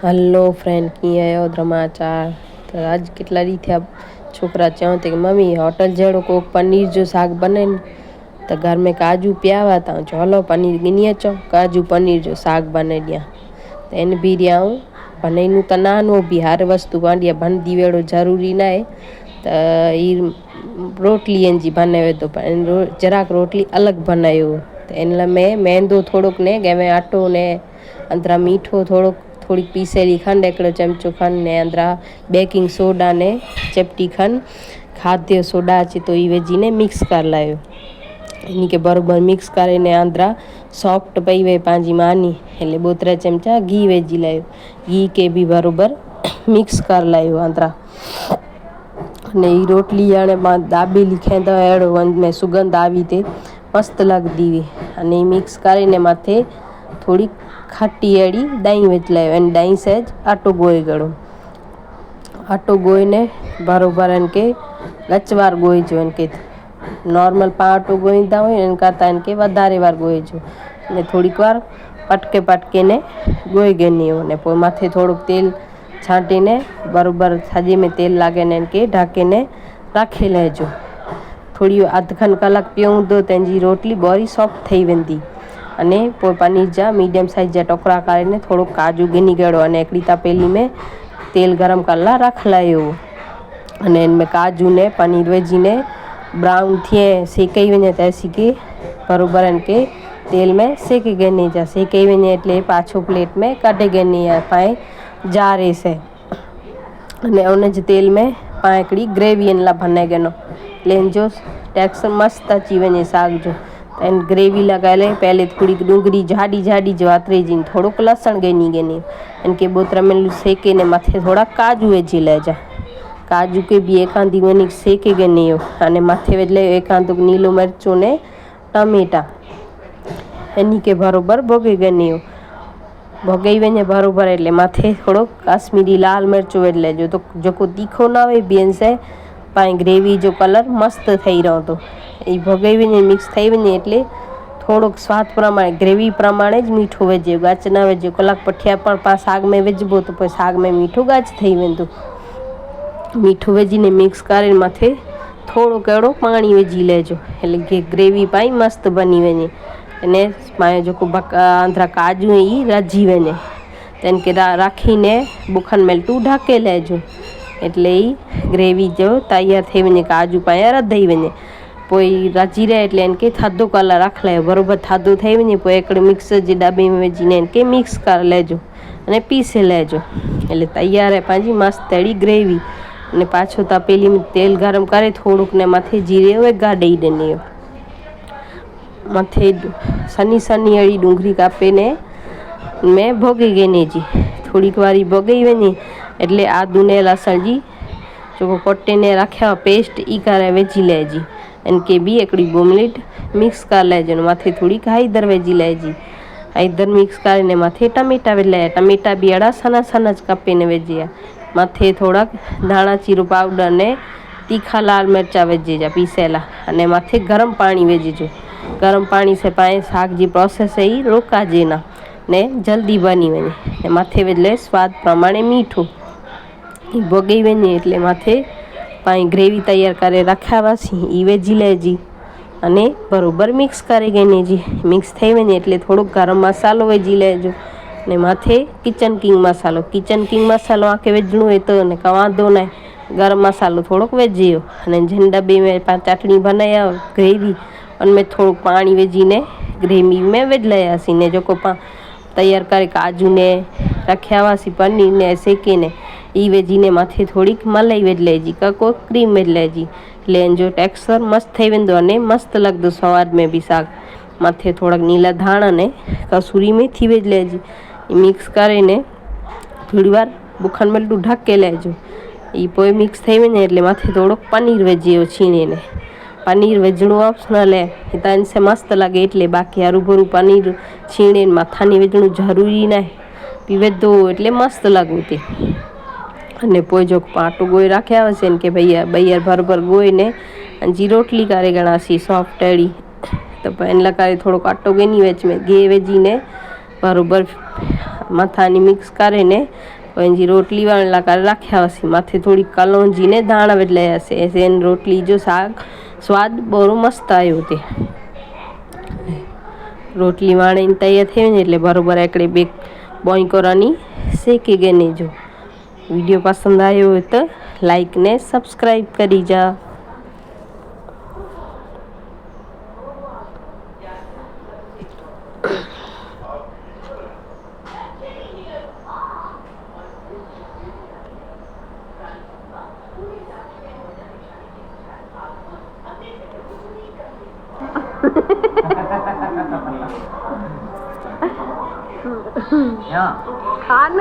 Hello friend कीअं आहियो समाचार। त अॼु केतिरा ॾींहं थिया छोकिरा चवनि था की मम्मी होटल जहिड़ो को पनीर जो साग बने न। त घर में काजू पिया हुआ त चयो हलो पनीर गिनी अचो, काजू पनीर जो साग बने ॾियां। त इन बि ॾियाऊं बनेनू त नानो बि हर वस्तु पांडिया बनदी वेड़ो ज़रूरी न आहे। त ही रोटली जी बने वेंदो पर જરાક रोटली अलग बनायो। त इन में मैदो थोड़ोक ने गेमे आटो ने अंदरा मीठो थोड़ी पीसेली खंड हिकिड़ो चमचो खंड ने अंदरा बेकिंग सोडा ने चपटी खंड खाद्य सोडा अचे तो ई विझी ने मिक्स कर लायो। इनके बराबर मिक्स करे ने अंदरा सॉफ्ट पई वे पंहिंजी मानी એટલે 2-3 चमचा घी विझी लायो। घी के भी बराबर मिक्स कर लायो अंदरा ने ई रोटली हाणे मां दाबेली खाईंदा अहिड़ो में सुगंध आवी ते मस्त लगदी हुई। अने मिक्स करे ने माथे थोड़ी खट्टी अड़ी दही विझ लायो। एन दही सहज आटो गोए गड़ो आटो गोए ने बराबर इनके गचवार गोए जो इनके नॉर्मल पाटो गोईंदा हो इनका ता इनके वधारे वार गोए जो ने थोड़ी वार पटके ने गोए गनी हो ने पोइ माथे थोड़ो तेल छांटे ने बराबर सजे में तेल लागे ने इनके ढके ने रखे लेजो। थोड़ी अध खन कलाक पियो हूंदो तंहिंजी रोटली बोरी सॉफ्ट थी वेंदी। अने पोइ पनीर जा मीडियम साइज जा टुकड़ा करे थोड़ो काजू गिनी गड़ो अने हिकिड़ी तपेली में तेल गरम करला रख लायो। अने इनमें काजू ने पनीर विझी ने ब्राउन थिए सेकई वञे तैसी के बराबर इनके तेल में सेके गनी जा सेकई वञे એટલે पाछो प्लेट में कढे गनी है पाए जारे से अने उन जे तेल में पाए हिकिड़ी ग्रेवी इन ला बने गनो लेन जो टेक्सचर मस्त अची वञे साग जो। एन ग्रेवी लगाए ले पहले थोड़ी डूंगरी झाड़ी झाड़ी जवातरे जी थोड़ो लसण गनी इनके 2-3 मिनट सेके ने माथे थोड़ा काजू विझी लेजा। काजू के भी एक आंधी वनी सेके गनी हो अने माथे विझ ले एक आंधो नीलो मिर्चो ने टमेटा इन्हीं के बराबर भोगे गनी हो भोगई वने बराबर એટલે माथे थोड़ो काश्मीरी लाल मिर्चो विझ लेजो तो जो तीखो ना हो बेन से पाए ग्रेवी जो कलर मस्त थई रहो तो ई भोगई वने मिक्स थई वने એટલે थोड़ो स्वाद प्रमाणे ग्रेवी प्रमाणे ज मीठो विझो गाच ना विझो कलाक पठिया पण पा साग में विझबो तो पोइ साग में मीठो गाच थई वेंदो। मीठो विझीने मिक्स करे माथे थोड़ो कहिड़ो पाणी विझी लेजो એટલે ग्रेवी पाई मस्त बनी वञे अने पाए जो अंदरा काजू ई रजी वञे त इनके राखीने बुखन मेलटू ढके लेजो એટલે ई ग्रेवी जो तैयार थी वञे काजू पाए रधई वञे पोइ रजी रहे એટલે इनके थधो कलर रख लायो बराबर थधो थी वञे पोइ हिकिड़े मिक्सर जे डब्बे में विझीने इनके मिक्स कर लेजो अने पीसे लेजो એટલે तैयार है पंहिंजी मस्त अहिड़ी ग्रेवी। अने पाछो तपेली में तेल गरम करे थोड़ोक ने मथे जीरे वेगा ॾेई ॾिनी मथे सनी सनी अड़ी डूंगरी कापे ने में भोगी गनी जी थोड़ी वारी भोगई वञे એટલે आदू ने लसण जी जो कोटे ने रखा पेस्ट ई करे विझी लेजी इनके भी हिकिड़ी 2 मिनट मिक्स कर लेजो माथे थोड़ी हैदर विझी लेजी हैदर मिक्स करे माथे टमेटा विझ लाया टमेटा भी अड़ा सना सना कपे ने विझिया माथे थोड़ा धाणा जीरो पाउडर ने तीखा लाल मिर्चा विझिजा पीसेला अने माथे गरम पानी विझिजो। गरम पानी से पाए साग जी प्रोसेस ही रोकाजे ना ने जल्दी बनी वने माथे विझ ले स्वाद प्रमाणे मीठो भोगई वने એટલે माथे पाए ग्रेवी तैयार करे रखा वासी ई विझी लेजी अने बराबर मिक्स करे गने जी मिक्स थई वने એટલે थोड़ो गरम मसालो विझी लेजो ने माथे किचन किंग मसालो आके विझणो है तो ने वांधो ना गरम मसालो थोड़ो विझियो अने जिन डब्बे में चटनी बनाया ग्रेवी उनमें थोड़ो पानी विझीने ग्रेवी में विझ लायासीं ने जो तैयार करे काजू ने रखिया हुआसीं पनीर ने सेके ने ई विझीने माथे थोड़ी मलाई विझ लेजी को क्रीम विझ लेजी लेन जो टेक्सचर मस्त थी वेंदो अने मस्त लगदो स्वाद में भी साग माथे थोड़ा नीला धाणा ने कसूरी मेथी विझ लेजी मिक्स करे ने थोड़ी वार बुखन मेलटू ढके लेजो ई पोइ मिक्स थी वञे એટલે माथे थोड़ो पनीर विझियो छीणे ने पनीर विझणो ऑप्शनल है हितां इनसे मस्त लगे એટલે बाकी हरू भरू पनीर छीणे माथा नहीं विझणो जरूरी ना पी विधो એટલે मस्त लगू ते अने पोइ जो पाटो गोई रखिया हुआसीं इनके भैया बराबर गोई ने जी रोटली करे गणासी सॉफ्ट अड़ी तो इन ला करे थोड़ो आटो गिनी विच में घी विझी ने बराबर मथानी मिक्स करीने पंहिंजी रोटली वणण लाइ करे रखिया हुआसीं। मथे थोड़ी कलौंजी ने धाणा विझी लायासीं। ऐसे रोटली जो स्वाद बोरो मस्त आयो हुते। रोटली वाणीने तैयार थी वञे એટલે बराबर हिकिड़े ॿिए बोइको रानी सेके गेने जो। वीडियो पसंद आयो हो तो लाइक ने सब्सक्राइब करी जा। खान